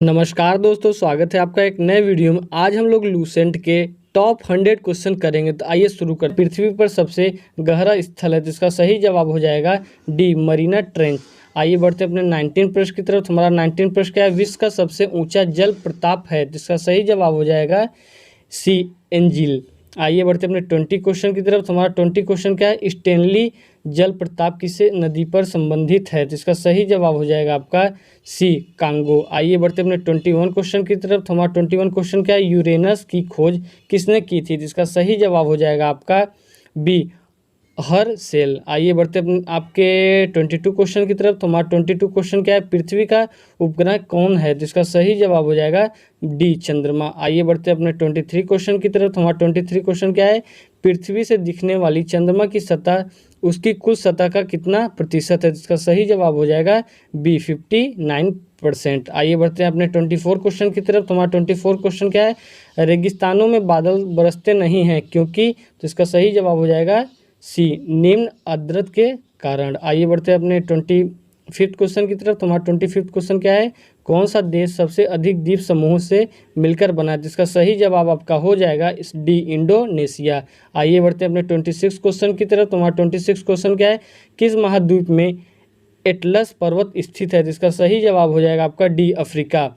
नमस्कार दोस्तों, स्वागत है आपका एक नए वीडियो में। आज हम लोग लूसेंट के टॉप 100 क्वेश्चन करेंगे। तो आइए शुरू कर। पृथ्वी पर सबसे गहरा स्थल है, जिसका सही जवाब हो जाएगा डी, मरीना ट्रेंच। आइए बढ़ते अपने 19 प्रश्न की तरफ। हमारा 19 प्रश्न क्या है? विश्व का सबसे ऊंचा जल प्रताप है, जिसका सही जवाब हो जाएगा सी, एंजिल। आइए बढ़ते अपने 20 क्वेश्चन की तरफ। हमारा 20 क्वेश्चन क्या है? स्टेनली जल प्रताप किसे नदी पर संबंधित है, जिसका सही जवाब हो जाएगा आपका सी, कांगो। आइए बढ़ते अपने 21 क्वेश्चन की तरफ। हमारा 21 क्वेश्चन क्या है? यूरेनस की खोज किसने की थी, जिसका सही जवाब हो जाएगा आपका बी, हर सेल। आइए बढ़ते अपने आपके 22 क्वेश्चन की तरफ। तो हमारा 22 क्वेश्चन क्या है? पृथ्वी का उपग्रह कौन है, जिसका सही जवाब हो जाएगा डी, चंद्रमा। आइए बढ़ते अपने 23 क्वेश्चन की तरफ। तो हमारा 23 क्वेश्चन क्या है? पृथ्वी से दिखने वाली चंद्रमा की सतह उसकी कुल सतह का कितना प्रतिशत है, जिसका सही जवाब हो जाएगा बी, 59%। आइए बढ़ते हैं अपने 24 क्वेश्चन की तरफ। तो हमारा 24 क्वेश्चन क्या है? रेगिस्तानों में बादल बरसते नहीं हैं क्योंकि, तो इसका सही जवाब हो जाएगा सी, निम्न आर्द्रता के कारण। आइए बढ़ते हैं अपने 25 क्वेश्चन की तरफ। तो हमारा 25 क्वेश्चन क्या है? कौन सा देश सबसे अधिक द्वीप समूह से मिलकर बना है, जिसका सही जवाब आपका हो जाएगा इस डी, इंडोनेशिया। आइए बढ़ते हैं अपने 26 क्वेश्चन की तरफ। तो हमारा 26 क्वेश्चन क्या है? किस महाद्वीप में एटलस पर्वत स्थित है, जिसका सही जवाब हो जाएगा आपका डी, अफ्रीका।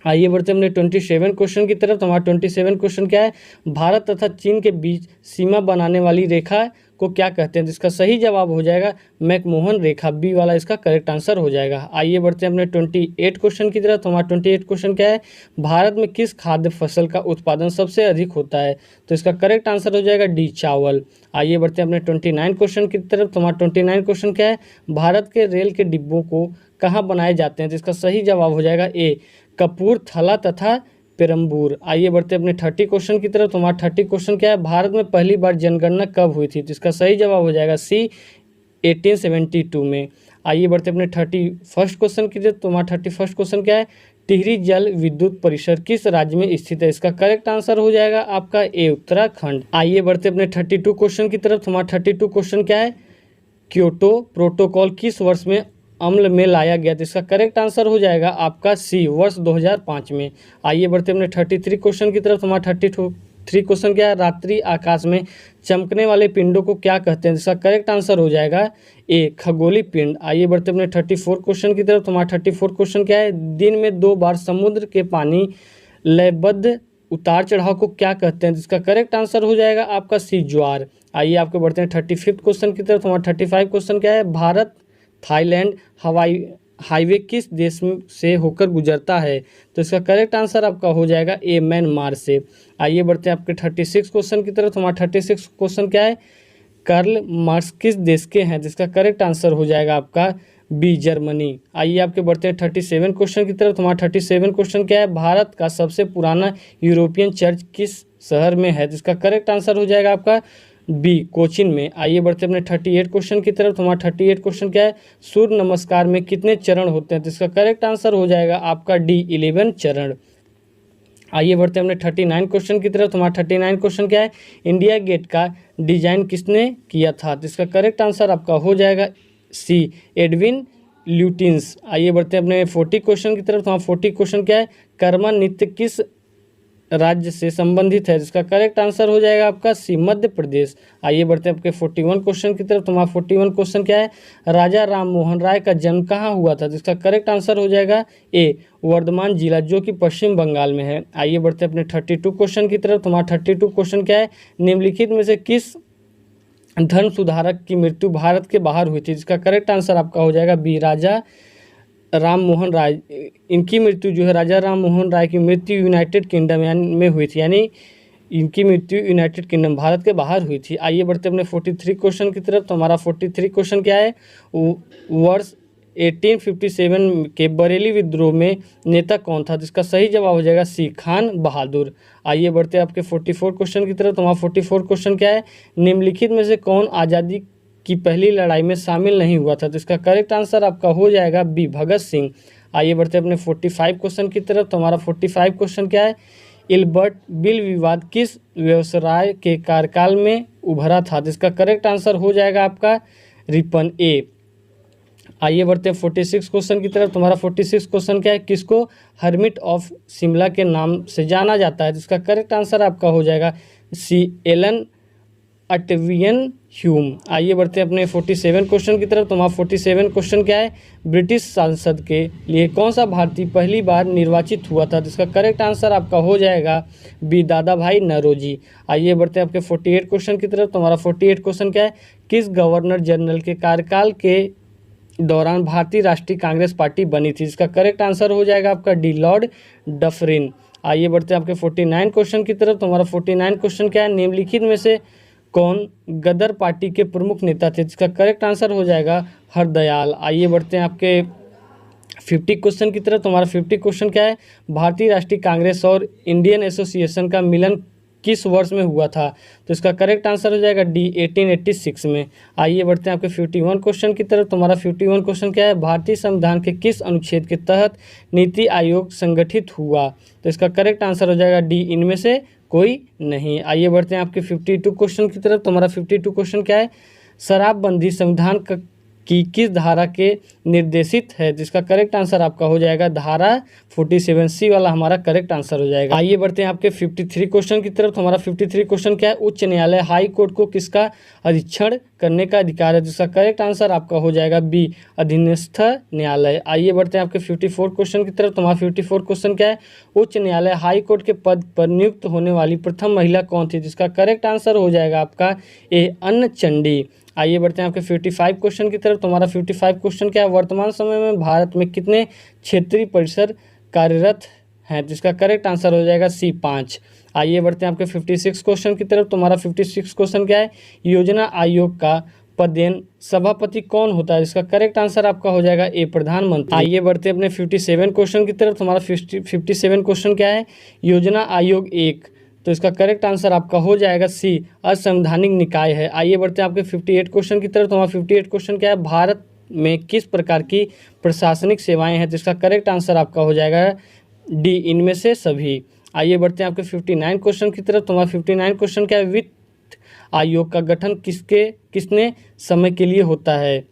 आइए बढ़ते हैं अपने 27 क्वेश्चन की तरफ। तो हमारा 27 क्वेश्चन क्या है? भारत तथा चीन के बीच सीमा बनाने वाली रेखा को क्या कहते हैं, जिसका सही जवाब हो जाएगा मैकमोहन रेखा। बी वाला इसका करेक्ट आंसर हो जाएगा। आइए बढ़ते हैं अपने 28 क्वेश्चन की तरफ। तो हमारा 28 क्वेश्चन क्या है? भारत में किस खाद्य फसल का उत्पादन सबसे अधिक होता है, तो इसका करेक्ट आंसर हो जाएगा डी, चावल। आइए बढ़ते हैं अपने 29 क्वेश्चन की तरफ। तो हमारा 29 क्वेश्चन क्या है? भारत के रेल के डिब्बों को कहाँ बनाए जाते हैं, जिसका सही जवाब हो जाएगा ए, कपूरथला तथा पेरम्बूर। आइए बढ़ते अपने 30 क्वेश्चन की तरफ। तो हमारा 30 क्वेश्चन क्या है? भारत में पहली बार जनगणना कब हुई थी, जिसका सही जवाब हो जाएगा सी, 1872 में। आइए बढ़ते अपने 31 क्वेश्चन की तरफ। तो हमारा 31 क्वेश्चन क्या है? टिहरी जल विद्युत परिसर किस राज्य में स्थित है, इसका करेक्ट आंसर हो जाएगा आपका ए, उत्तराखंड। आइए बढ़ते अपने 32 क्वेश्चन की तरफ। तो हमारा 32 क्वेश्चन क्या है? क्योटो प्रोटोकॉल किस वर्ष में अमल में लाया गया, तो इसका करेक्ट आंसर हो जाएगा आपका सी, वर्ष 2005 में। आइए बढ़ते अपने 33 क्वेश्चन की तरफ। हमारा 33 क्वेश्चन क्या है? रात्रि आकाश में चमकने वाले पिंडों को क्या कहते हैं, जिसका करेक्ट आंसर हो जाएगा ए, खगोलीय पिंड। आइए बढ़ते अपने 34 क्वेश्चन की तरफ। हमारा 34 क्वेश्चन क्या है? दिन में 2 बार समुद्र के पानी लयबद्ध उतार चढ़ाव को क्या कहते हैं, जिसका करेक्ट आंसर हो जाएगा आपका सी, ज्वार। आइए आपके बढ़ते हैं 35 क्वेश्चन की तरफ। हमारा 35 क्वेश्चन क्या है? भारत थाईलैंड हवाई हाईवे किस देश से होकर गुजरता है, तो इसका करेक्ट आंसर आपका हो जाएगा ए, म्यांमार से। आइए बढ़ते हैं आपके 36 क्वेश्चन की तरफ। हमारा 36 क्वेश्चन क्या है? कार्ल मार्क्स किस देश के हैं, जिसका करेक्ट आंसर हो जाएगा आपका बी, जर्मनी। आइए आपके बढ़ते हैं 37 क्वेश्चन की तरफ। हमारा 37 क्वेश्चन क्या है? भारत का सबसे पुराना यूरोपियन चर्च किस शहर में है, जिसका करेक्ट आंसर हो जाएगा आपका बी, कोचिन में। आइए बढ़ते अपने 38 क्वेश्चन की तरफ। हमारा 38 क्वेश्चन क्या है? सूर्य नमस्कार में कितने चरण होते हैं, तो इसका करेक्ट आंसर हो जाएगा आपका डी, 11 चरण। आइए बढ़ते हैं अपने 39 क्वेश्चन की तरफ। हमारा 39 क्वेश्चन क्या है? इंडिया गेट का डिजाइन किसने किया था, तो इसका करेक्ट आंसर आपका हो जाएगा सी, एडविन ल्यूटिन्स। आइए बढ़ते हैं अपने 40 क्वेश्चन की तरफ। हमारा 40 क्वेश्चन क्या है? कर्मा नृत्य किस राज्य से संबंधित है, जिसका करेक्ट आंसर हो जाएगा आपका सी, मध्य प्रदेश। आइए बढ़ते हैं आपके 41 क्वेश्चन की तरफ। हमारा 41 क्वेश्चन क्या है? राजा राम मोहन राय का जन्म कहाँ हुआ था, जिसका करेक्ट आंसर हो जाएगा ए, वर्धमान जिला, जो कि पश्चिम बंगाल में है। आइए बढ़ते हैं अपने 32 क्वेश्चन की तरफ। हमारा 32 क्वेश्चन क्या है? निम्नलिखित में से किस धर्म सुधारक की मृत्यु भारत के बाहर हुई थी, जिसका करेक्ट आंसर आपका हो जाएगा बी, राजा राम मोहन राय। इनकी मृत्यु जो है, राजा राम मोहन राय की मृत्यु यूनाइटेड किंगडम में हुई थी, यानी इनकी मृत्यु यूनाइटेड किंगडम भारत के बाहर हुई थी। आइए बढ़ते अपने 43 क्वेश्चन की तरफ। तो हमारा 43 क्वेश्चन क्या है? वर्ष 1857 के बरेली विद्रोह में नेता कौन था, जिसका सही जवाब हो जाएगा सी, खान बहादुर। आइए बढ़ते आपके 44 क्वेश्चन की तरफ। तो हमारा 44 क्वेश्चन क्या है? निम्नलिखित में से कौन आज़ादी की पहली लड़ाई में शामिल नहीं हुआ था, तो इसका करेक्ट आंसर आपका हो जाएगा बी, भगत सिंह। आइए बढ़ते अपने 45 क्वेश्चन की तरफ। तो हमारा 45 क्वेश्चन क्या है? इल्बर्ट बिल विवाद किस व्यवसाय के कार्यकाल में उभरा था, जिसका करेक्ट आंसर हो जाएगा आपका रिपन, ए, आइए बढ़ते हैं 46 क्वेश्चन की तरफ। तुम्हारा 46 क्वेश्चन क्या है, किसको हर्मिट ऑफ शिमला के नाम से जाना जाता है? जिसका करेक्ट आंसर आपका हो जाएगा सी एलन अटवियन ह्यूम। आइए बढ़ते हैं अपने 47 क्वेश्चन की तरफ। तुम्हारा 47 क्वेश्चन क्या है, ब्रिटिश संसद के लिए कौन सा भारतीय पहली बार निर्वाचित हुआ था? जिसका करेक्ट आंसर आपका हो जाएगा बी दादा भाई नौरोजी। आइए बढ़ते हैं आपके 48 क्वेश्चन की तरफ। तुम्हारा 48 क्वेश्चन क्या है, किस गवर्नर जनरल के कार्यकाल के दौरान भारतीय राष्ट्रीय कांग्रेस पार्टी बनी थी? इसका करेक्ट आंसर हो जाएगा आपका डी लॉर्ड डफरिन। आइए बढ़ते हैं आपके 49 क्वेश्चन की तरफ। तुम्हारा 49 क्वेश्चन क्या है, निम्नलिखित में से कौन गदर पार्टी के प्रमुख नेता थे? जिसका करेक्ट आंसर हो जाएगा हरदयाल। आइए बढ़ते हैं आपके 50 क्वेश्चन की तरफ। तुम्हारा 50 क्वेश्चन क्या है, भारतीय राष्ट्रीय कांग्रेस और इंडियन एसोसिएशन का मिलन किस वर्ष में हुआ था? तो इसका करेक्ट आंसर हो जाएगा डी 1886 में। आइए बढ़ते हैं आपके 51 क्वेश्चन की तरफ। तुम्हारा 51 क्वेश्चन क्या है, भारतीय संविधान के किस अनुच्छेद के तहत नीति आयोग संगठित हुआ? तो इसका करेक्ट आंसर हो जाएगा डी इनमें से कोई नहीं। आइए बढ़ते हैं आपके 52 क्वेश्चन की तरफ। तुम्हारा 52 क्वेश्चन क्या है, शराबबंदी संविधान की किस धारा के निर्देशित है? जिसका करेक्ट आंसर आपका हो जाएगा धारा 47C वाला हमारा करेक्ट आंसर हो जाएगा। आइए बढ़ते हैं आपके 53 क्वेश्चन की तरफ। हमारा 53 क्वेश्चन क्या है, उच्च न्यायालय हाई कोर्ट को किसका अधीक्षण करने का अधिकार है? जिसका करेक्ट आंसर आपका हो जाएगा बी अधीनस्थ न्यायालय। आइए बढ़ते हैं आपके 54 क्वेश्चन की तरफ। तुम्हारा 54 क्वेश्चन क्या है, उच्च न्यायालय हाई कोर्ट के पद पर नियुक्त होने वाली प्रथम महिला कौन थी? जिसका करेक्ट आंसर हो जाएगा आपका ए अन्न चंडी। आइए बढ़ते हैं आपके 55 क्वेश्चन की तरफ। तुम्हारा 55 क्वेश्चन क्या है, वर्तमान समय में भारत में कितने क्षेत्रीय परिषद कार्यरत हैं? जिसका करेक्ट आंसर हो जाएगा सी 5। आइए बढ़ते हैं आपके 56 क्वेश्चन की तरफ। तुम्हारा 56 क्वेश्चन क्या है, योजना आयोग का पदेन सभापति कौन होता है? इसका करेक्ट आंसर आपका हो जाएगा ए प्रधानमंत्री। आइए बढ़ते हैं अपने 57 क्वेश्चन की तरफ। तुम्हारा 57 क्वेश्चन क्या है, योजना आयोग एक, तो इसका करेक्ट आंसर आपका हो जाएगा सी असंवैधानिक निकाय है। आइए बढ़ते हैं आपके 58 क्वेश्चन की तरफ। तुम्हारा 58 क्वेश्चन क्या है, भारत में किस प्रकार की प्रशासनिक सेवाएं हैं? जिसका करेक्ट आंसर आपका हो जाएगा डी इनमें से सभी। आइए बढ़ते हैं आपके 59 क्वेश्चन की तरफ। तुम्हारा 59 क्वेश्चन क्या है, वित्त आयोग का गठन किसने समय के लिए होता है?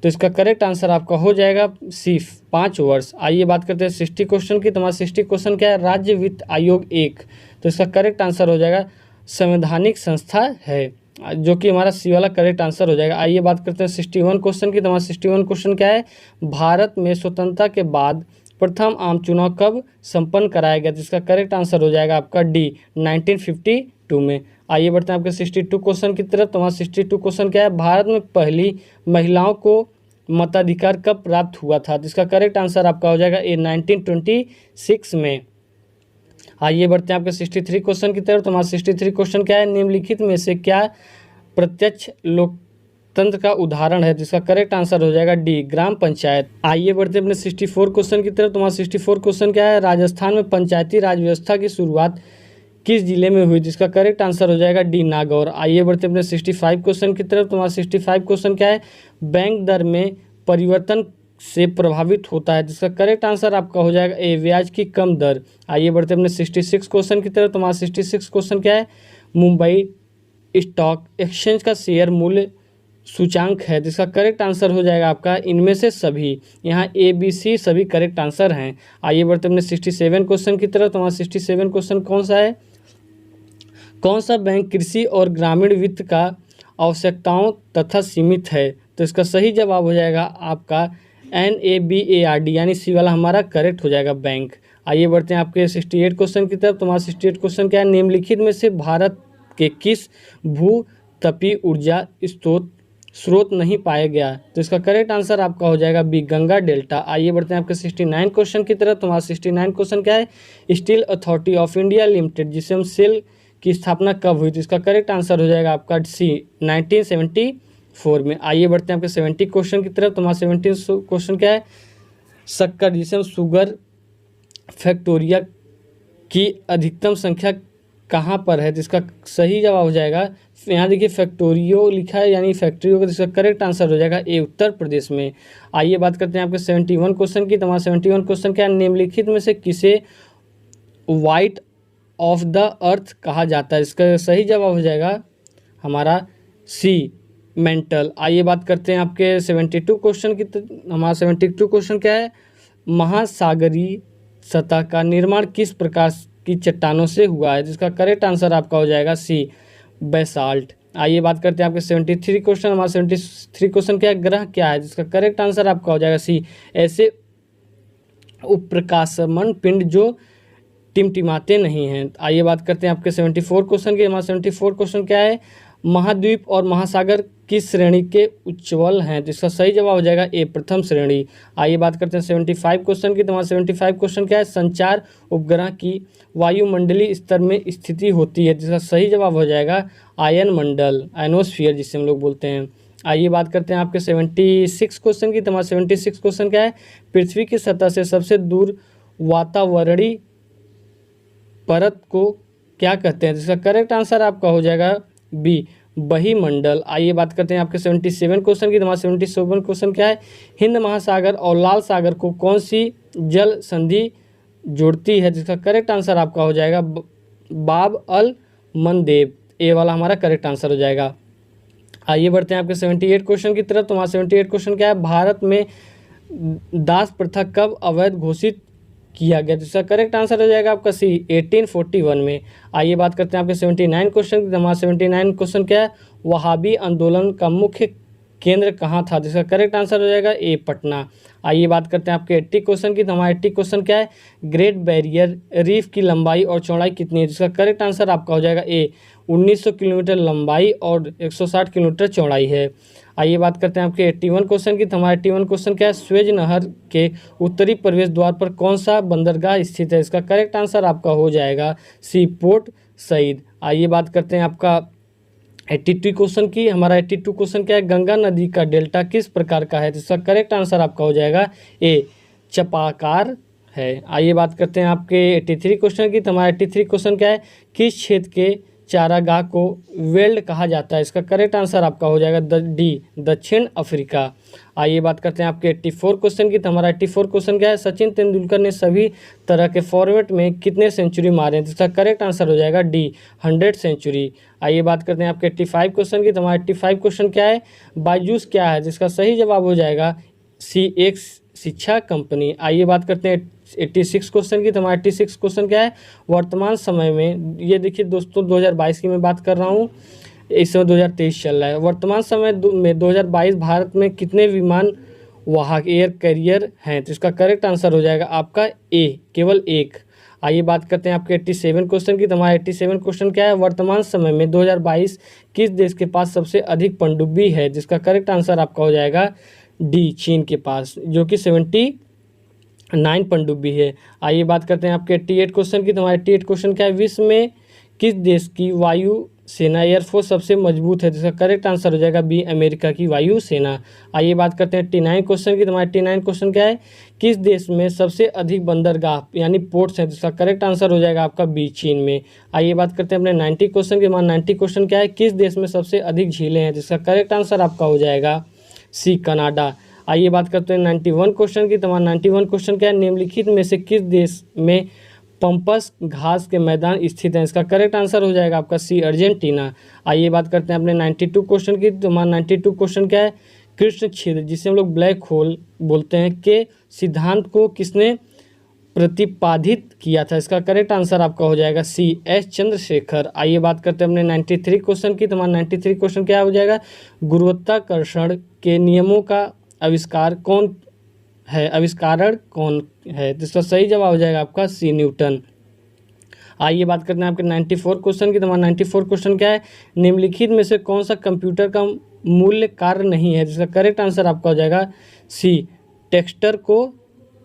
तो इसका करेक्ट आंसर आपका हो जाएगा सी 5 वर्ष। आइए बात करते हैं 60 क्वेश्चन की। तुम्हारा 60 क्वेश्चन क्या है, राज्य वित्त आयोग एक, तो इसका करेक्ट आंसर हो जाएगा संवैधानिक संस्था है, जो कि हमारा सी वाला करेक्ट आंसर हो जाएगा। आइए बात करते हैं 61 क्वेश्चन की। तुम्हारा 61 क्वेश्चन क्या है, भारत में स्वतंत्रता के बाद प्रथम आम चुनाव कब संपन्न कराया गया? जिसका करेक्ट आंसर हो जाएगा आपका डी 1952 में। आइए बढ़ते हैं आपके 62 क्वेश्चन की तरफ। तुम्हारा 62 क्वेश्चन क्या है, भारत में पहली महिलाओं को मताधिकार कब प्राप्त हुआ था? जिसका करेक्ट आंसर आपका हो जाएगा ए 1926 में। आइए बढ़ते हैं आपके 63 क्वेश्चन की तरफ। तुम्हारा 63 क्वेश्चन क्या है, निम्नलिखित में से क्या प्रत्यक्ष लोकतंत्र का उदाहरण है? जिसका करेक्ट आंसर हो जाएगा डी ग्राम पंचायत। आइए बढ़ते हैं अपने 64 क्वेश्चन की तरफ। तुम्हारा 64 क्वेश्चन क्या है, राजस्थान में पंचायती राज व्यवस्था की शुरुआत किस जिले में हुई? जिसका करेक्ट आंसर हो जाएगा डी नागौर। आइए बढ़ते हैं अपने 65 क्वेश्चन की तरफ। तुम्हारा 65 क्वेश्चन क्या है, बैंक दर में परिवर्तन से प्रभावित होता है? जिसका करेक्ट आंसर आपका हो जाएगा ए ब्याज की कम दर। आइए बढ़ते हैं अपने 66 क्वेश्चन की तरफ। तुम्हारा 66 क्वेश्चन क्या है, मुंबई स्टॉक एक्सचेंज का शेयर मूल्य सूचांक है? जिसका करेक्ट आंसर हो जाएगा आपका इनमें से सभी। यहाँ ए बी सी सभी करेक्ट आंसर हैं। आइए बढ़ते हैं अपने 67 क्वेश्चन की तरफ। तुम्हारा 67 क्वेश्चन कौन सा है, कौन सा बैंक कृषि और ग्रामीण वित्त का आवश्यकताओं तथा सीमित है? तो इसका सही जवाब हो जाएगा आपका NABARD यानी सी वाला हमारा करेक्ट हो जाएगा बैंक। आइए बढ़ते हैं आपके 68 क्वेश्चन की तरफ। तुम्हारा 68 क्वेश्चन क्या है, निम्नलिखित में से भारत के किस भूतपीय ऊर्जा स्रोत नहीं पाया गया? तो इसका करेक्ट आंसर आपका हो जाएगा बी गंगा डेल्टा। आइए बढ़ते हैं आपके 69 क्वेश्चन की तरफ। तुम्हारा 69 क्वेश्चन क्या है, steel authority of India limited जिसम सेल की स्थापना कब हुई? तो इसका करेक्ट आंसर हो जाएगा आपका सी 1974 में। आइए बढ़ते हैं आपके 70 क्वेश्चन की तरफ। तुम्हारा 70 क्वेश्चन क्या है, शक्कर जिसम शुगर फैक्टोरिया की अधिकतम संख्या कहाँ पर है? जिसका सही जवाब हो जाएगा, यहाँ देखिए फैक्टोरियो लिखा है यानी फैक्ट्रियों का, जिसका करेक्ट आंसर हो जाएगा ए उत्तर प्रदेश में। आइए बात करते हैं आपके 71 क्वेश्चन की। तुम्हारा 71 क्वेश्चन क्या है, निम्नलिखित में से किसे वाइट ऑफ द अर्थ कहा जाता है? इसका सही जवाब हो जाएगा हमारा सी मेंटल। आइए बात करते हैं आपके 72 क्वेश्चन की। हमारा 72 क्वेश्चन क्या है, महासागरीय सतह का निर्माण किस प्रकार की चट्टानों से हुआ है, जिसका करेक्ट आंसर आपका हो जाएगा सी, बेसाल्ट। आइए बात करते हैं आपके 73 क्वेश्चन। हमारा 73 क्वेश्चन क्या है, ग्रह क्या है, जिसका करेक्ट आंसर आपका हो जाएगा सी, ऐसे उपप्रकाशमान पिंड जो टिमटिमाते नहीं हैं। आइए बात करते हैं आपके 74 क्वेश्चन की। हमारा 74 क्वेश्चन क्या है, महाद्वीप और महासागर किस श्रेणी के उज्ज्वल हैं, जिसका सही जवाब हो जाएगा ए, प्रथम श्रेणी। आइए बात करते हैं 75 क्वेश्चन की। तो हमारा 75 क्वेश्चन क्या है, संचार उपग्रह की वायुमंडलीय स्तर में स्थिति होती है, जिसका सही जवाब हो जाएगा आयन मंडल, आयनोस्फीयर जिसे हम लोग बोलते हैं। आइए बात करते हैं आपके 76 क्वेश्चन की। तो हमारा 76 क्वेश्चन क्या है, पृथ्वी की सतह से सबसे दूर वातावरणीय परत को क्या कहते हैं, जिसका करेक्ट आंसर आपका हो जाएगा बी, बहिमंडल। आइए बात करते हैं आपके 77 क्वेश्चन की। हमारा 77 क्वेश्चन क्या है, हिंद महासागर और लाल सागर को कौन सी जल संधि जोड़ती है, जिसका करेक्ट आंसर आपका हो जाएगा बाब अल मंदेब, ए वाला हमारा करेक्ट आंसर हो जाएगा। आइए बढ़ते हैं आपके 78 क्वेश्चन की तरफ। तो हमारा 78 क्वेश्चन क्या है, भारत में दास प्रथा कब अवैध घोषित किया गया, जिसका करेक्ट आंसर हो जाएगा आपका सी, 1841 में। आइए बात करते हैं आपके 79 क्वेश्चन की। हमारा 79 क्वेश्चन क्या है, वहाबी आंदोलन का मुख्य केंद्र कहाँ था, जिसका करेक्ट आंसर हो जाएगा ए, पटना। आइए बात करते हैं आपके 80 क्वेश्चन की। तो हमारा 80 क्वेश्चन क्या है, ग्रेट बैरियर रीफ की लंबाई और चौड़ाई कितनी है, जिसका करेक्ट आंसर आपका हो जाएगा ए, 1900 किलोमीटर लंबाई और 160 किलोमीटर चौड़ाई है। आइए बात करते हैं आपके 81 क्वेश्चन की। तो हमारा 81 क्वेश्चन क्या है, स्वेज नहर के उत्तरी प्रवेश द्वार पर कौन सा बंदरगाह स्थित है, इसका करेक्ट आंसर आपका हो जाएगा सी, पोर्ट सईद। आइए बात करते हैं आपका 82 क्वेश्चन की। हमारा 82 क्वेश्चन क्या है, गंगा नदी का डेल्टा किस प्रकार का है, जिसका करेक्ट आंसर आपका हो जाएगा ए, चपाकार है। आइए बात करते हैं आपके 83 क्वेश्चन की। तो हमारा 83 क्वेश्चन क्या है, किस क्षेत्र के चारागाह को वेल्ड कहा जाता है, इसका करेक्ट आंसर आपका हो जाएगा डी, दक्षिण अफ्रीका। आइए बात करते हैं आपके 84 क्वेश्चन की। तो हमारा 84 क्वेश्चन क्या है, सचिन तेंदुलकर ने सभी तरह के फॉर्मेट में कितने सेंचुरी मारे हैं, जिसका करेक्ट आंसर हो जाएगा डी, 100 सेंचुरी। आइए बात करते हैं आपके 85 क्वेश्चन की। तो हमारा 85 क्वेश्चन क्या है, बायजूस क्या है, जिसका सही जवाब हो जाएगा सी, एक शिक्षा कंपनी। आइए बात करते हैं 86 क्वेश्चन की। तो हमारा 86 क्वेश्चन क्या है, वर्तमान समय में, ये देखिए दोस्तों 2022 की मैं बात कर रहा हूँ, इस समय 2023 चल रहा है। वर्तमान समय में 2022 भारत में कितने विमान वाहक एयर कैरियर हैं, तो इसका करेक्ट आंसर हो जाएगा आपका ए, केवल एक। आइए बात करते हैं आपके 87 क्वेश्चन की। तो हमारा 87 क्वेश्चन क्या है, वर्तमान समय में 2022 किस देश के पास सबसे अधिक पनडुब्बी है, जिसका करेक्ट आंसर आपका हो जाएगा डी, चीन के पास, जो कि 79 पनडुब्बी है। आइए बात करते हैं आपके 88 क्वेश्चन की। तो हमारे 88 क्वेश्चन क्या है, विश्व में किस देश की वायु सेना एयरफोर्स सबसे मजबूत है, जिसका करेक्ट आंसर हो जाएगा बी, अमेरिका की वायु सेना। आइए बात करते हैं 89 क्वेश्चन की। तो हमारे 89 क्वेश्चन क्या है, किस देश में सबसे अधिक बंदरगाह यानी पोर्ट्स हैं, जिसका करेक्ट आंसर हो जाएगा आपका बी, चीन में। आइए बात करते हैं अपने 90 क्वेश्चन की। हमारा 90 क्वेश्चन क्या है, किस देश में सबसे अधिक झीलें हैं, जिसका करेक्ट आंसर आपका हो जाएगा सी, कनाडा। आइए बात करते हैं 91 क्वेश्चन की। तो हमारा 91 क्वेश्चन क्या है, निम्नलिखित में से किस देश में पंपस घास के मैदान स्थित हैं, इसका करेक्ट आंसर हो जाएगा आपका सी, अर्जेंटीना। आइए बात करते हैं अपने 92 क्वेश्चन की। तो हमारा 92 क्वेश्चन क्या है, कृष्ण छिद्र जिसे हम लोग ब्लैक होल बोलते हैं के सिद्धांत को किसने प्रतिपादित किया था, इसका करेक्ट आंसर आपका हो जाएगा सी, एस चंद्रशेखर। आइए बात करते हैं अपने 93 क्वेश्चन की। तो हमारा 93 क्वेश्चन क्या हो जाएगा, गुरुत्वाकर्षण के नियमों का आविष्कार कौन है, आविष्कारक कौन है, जिसका सही जवाब हो जाएगा आपका सी, न्यूटन। आइए बात करते हैं आपके 94 क्वेश्चन की। तो हमारा 94 क्वेश्चन क्या है, निम्नलिखित में से कौन सा कंप्यूटर का मूल्य कार्य नहीं है, जिसका करेक्ट आंसर आपका हो जाएगा सी, टेक्स्टर को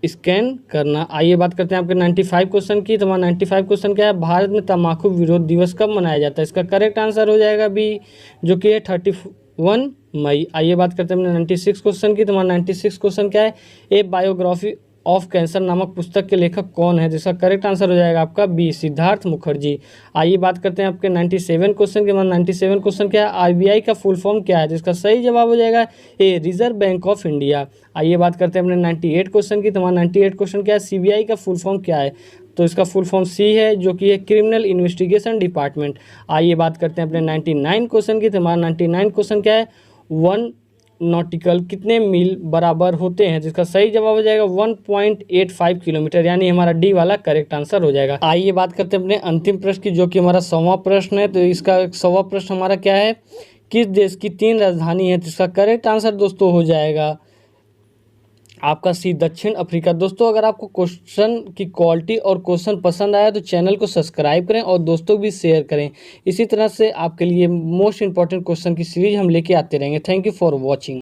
स्कैन करना। आइए बात करते हैं आपके 95 क्वेश्चन की। तो हमारा 95 क्वेश्चन क्या है, भारत में तम्बाकू विरोध दिवस कब मनाया जाता है, इसका करेक्ट आंसर हो जाएगा बी, जो कि है 31 मई। आइए बात करते हैं 96 क्वेश्चन की। तो हमारा 96 क्वेश्चन क्या है, ए बायोग्राफी ऑफ कैंसर नामक पुस्तक के लेखक कौन है, जिसका करेक्ट आंसर हो जाएगा आपका बी, सिद्धार्थ मुखर्जी। आइए बात करते हैं आपके 97 क्वेश्चन के। हमारा 97 क्वेश्चन क्या है, आरबीआई का फुल फॉर्म क्या है, जिसका सही जवाब हो जाएगा ए, रिजर्व बैंक ऑफ इंडिया। आइए बात करते हैं अपने 98 क्वेश्चन की। तो हमारा 98 क्वेश्चन क्या है, सीबीआई का फुल फॉर्म क्या है, तो इसका फुल फॉर्म सी है, जो कि है क्रिमिनल इन्वेस्टिगेशन डिपार्टमेंट। आइए बात करते हैं अपने 99 क्वेश्चन की। तो हमारा 99 क्वेश्चन क्या है, 1 नॉटिकल कितने मील बराबर होते हैं? जिसका सही जवाब हो जाएगा 1.85 किलोमीटर, यानी हमारा डी वाला करेक्ट आंसर हो जाएगा। आइए बात करते हैं अपने अंतिम प्रश्न की, जो कि हमारा 100वां प्रश्न है। तो इसका 100वां प्रश्न हमारा क्या है, किस देश की 3 राजधानी है? जिसका करेक्ट आंसर दोस्तों हो जाएगा आपका सी, दक्षिण अफ्रीका। दोस्तों अगर आपको क्वेश्चन की क्वालिटी और क्वेश्चन पसंद आया तो चैनल को सब्सक्राइब करें और दोस्तों भी शेयर करें। इसी तरह से आपके लिए मोस्ट इंपॉर्टेंट क्वेश्चन की सीरीज हम लेके आते रहेंगे। Thank you for watching.